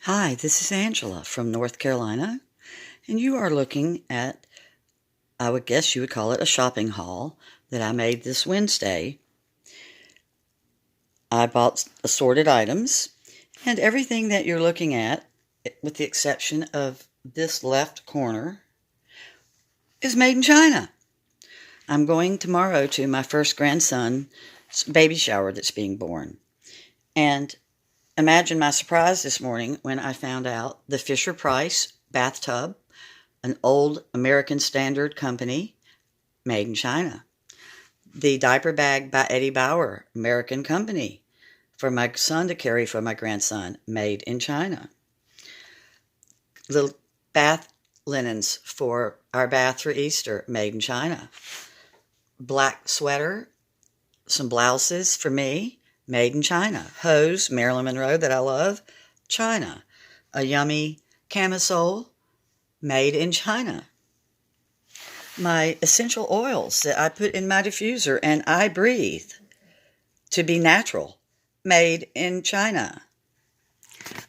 Hi, this is Angela from North Carolina, and you are looking at, I would guess you would call it a shopping haul that I made this Wednesday. I bought assorted items, and everything that you're looking at, with the exception of this left corner, is made in China. I'm going tomorrow to my first grandson's baby shower that's being born. And imagine my surprise this morning when I found out the Fisher-Price bathtub, an old American Standard company, made in China. The diaper bag by Eddie Bauer, American company, for my son to carry for my grandson, made in China. Little bath linens for our bath for Easter, made in China. Black sweater, some blouses for me, made in China. Hose, Marilyn Monroe, that I love, China. A yummy camisole, made in China. My essential oils that I put in my diffuser and I breathe to be natural, made in China.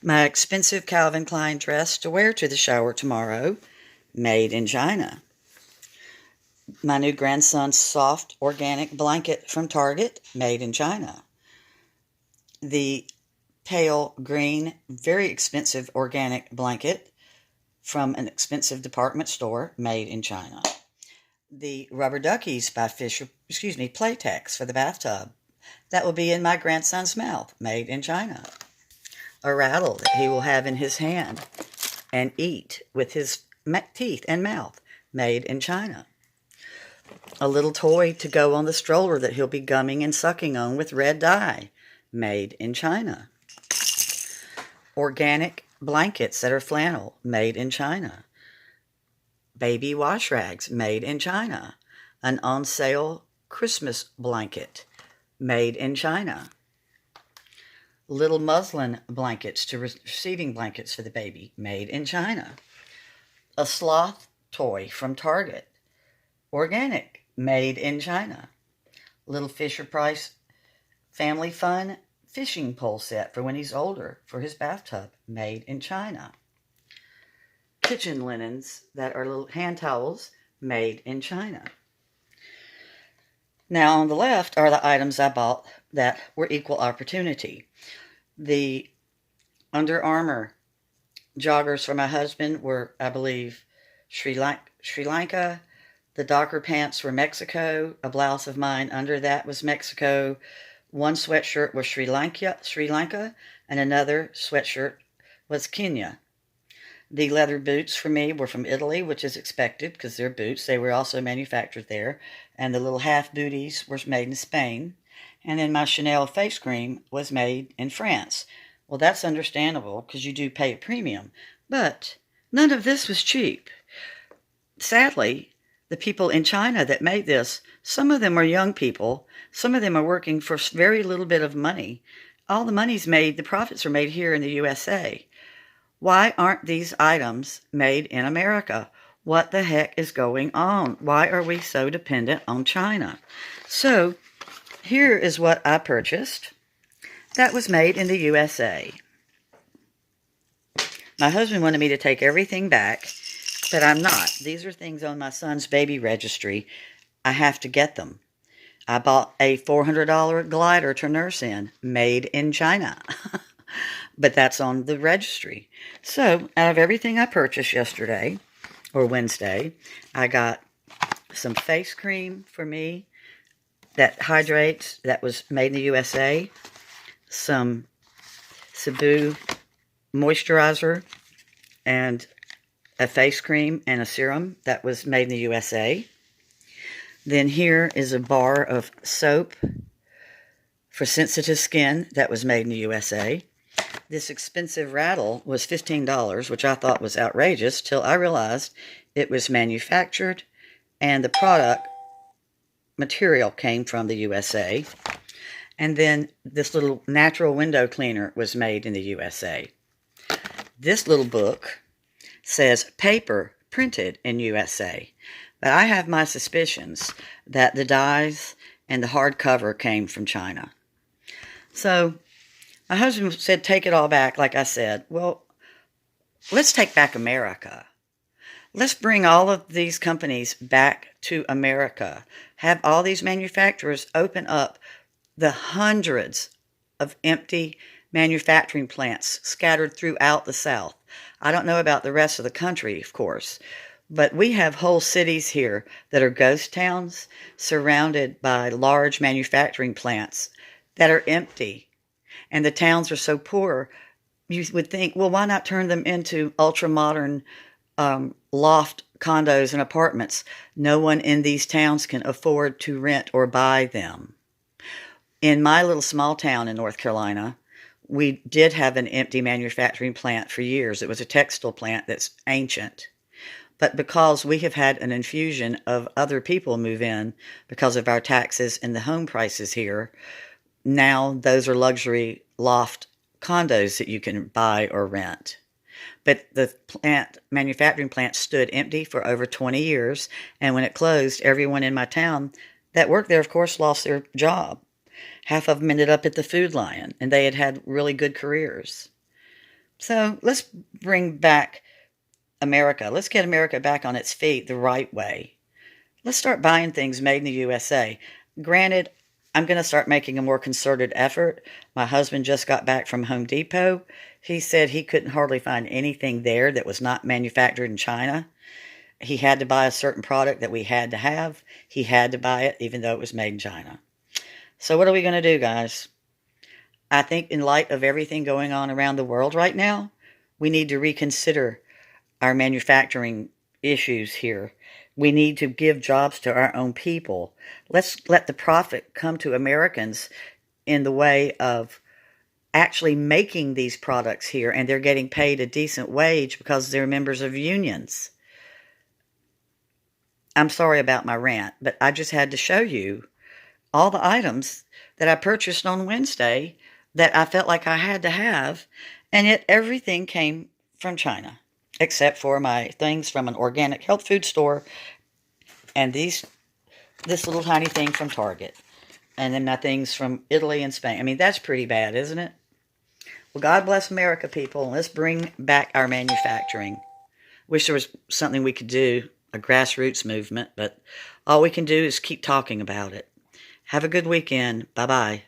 My expensive Calvin Klein dress to wear to the shower tomorrow, made in China. My new grandson's soft organic blanket from Target, made in China. The pale green, very expensive organic blanket from an expensive department store, made in China. The rubber duckies by Playtex for the bathtub. That will be in my grandson's mouth, made in China. A rattle that he will have in his hand and eat with his teeth and mouth, made in China. A little toy to go on the stroller that he'll be gumming and sucking on with red dye, made in China. Organic blankets that are flannel, made in China. Baby wash rags, made in China. An on-sale Christmas blanket, made in China. Little muslin blankets to receiving blankets for the baby, made in China. A sloth toy from Target, organic, made in China. Little Fisher-Price family fun fishing pole set for when he's older for his bathtub, made in China. Kitchen linens that are little hand towels, made in China. Now on the left are the items I bought that were equal opportunity. The Under Armour joggers for my husband were, I believe, Sri Lanka. The Docker pants were Mexico. A blouse of mine under that was Mexico. One sweatshirt was Sri Lanka, and another sweatshirt was Kenya. The leather boots for me were from Italy, which is expected because they're boots. They were also manufactured there. And the little half booties were made in Spain. And then my Chanel face cream was made in France. Well, that's understandable because you do pay a premium. But none of this was cheap. Sadly, the people in China that made this, some of them are young people. Some of them are working for very little bit of money. All the money's made, the profits are made here in the USA. Why aren't these items made in America? What the heck is going on? Why are we so dependent on China? So, here is what I purchased that was made in the USA. My husband wanted me to take everything back, but I'm not. These are things on my son's baby registry. I have to get them. I bought a $400 glider to nurse in, made in China. But that's on the registry. So, out of everything I purchased yesterday, or Wednesday, I got some face cream for me that hydrates, that was made in the USA, some Cebu moisturizer, and a face cream and a serum that was made in the USA. Then here is a bar of soap for sensitive skin that was made in the USA. This expensive rattle was $15, which I thought was outrageous, till I realized it was manufactured and the product material came from the USA. And then this little natural window cleaner was made in the USA. This little book says paper printed in USA. But I have my suspicions that the dyes and the hardcover came from China. So my husband said, take it all back, like I said. Well, let's take back America. Let's bring all of these companies back to America. Have all these manufacturers open up the hundreds of empty manufacturing plants scattered throughout the South. I don't know about the rest of the country, of course, but we have whole cities here that are ghost towns surrounded by large manufacturing plants that are empty. And the towns are so poor, you would think, well, why not turn them into ultra-modern loft condos and apartments? No one in these towns can afford to rent or buy them. In my little small town in North Carolina, we did have an empty manufacturing plant for years. It was a textile plant that's ancient. But because we have had an infusion of other people move in because of our taxes and the home prices here, now those are luxury loft condos that you can buy or rent. But the manufacturing plant stood empty for over 20 years, and when it closed, everyone in my town that worked there, of course, lost their job. Half of them ended up at the Food Lion, and they had had really good careers. So let's bring back America. Let's get America back on its feet the right way. Let's start buying things made in the USA. Granted, I'm going to start making a more concerted effort. My husband just got back from Home Depot. He said he couldn't hardly find anything there that was not manufactured in China. He had to buy a certain product that we had to have. He had to buy it even though it was made in China. So what are we going to do, guys? I think in light of everything going on around the world right now, we need to reconsider our manufacturing issues here. We need to give jobs to our own people. Let's let the profit come to Americans in the way of actually making these products here, and they're getting paid a decent wage because they're members of unions. I'm sorry about my rant, but I just had to show you all the items that I purchased on Wednesday that I felt like I had to have, and yet everything came from China, except for my things from an organic health food store and this little tiny thing from Target, and then my things from Italy and Spain. I mean, that's pretty bad, isn't it? Well, God bless America, people. Let's bring back our manufacturing. Wish there was something we could do, a grassroots movement, but all we can do is keep talking about it. Have a good weekend. Bye-bye.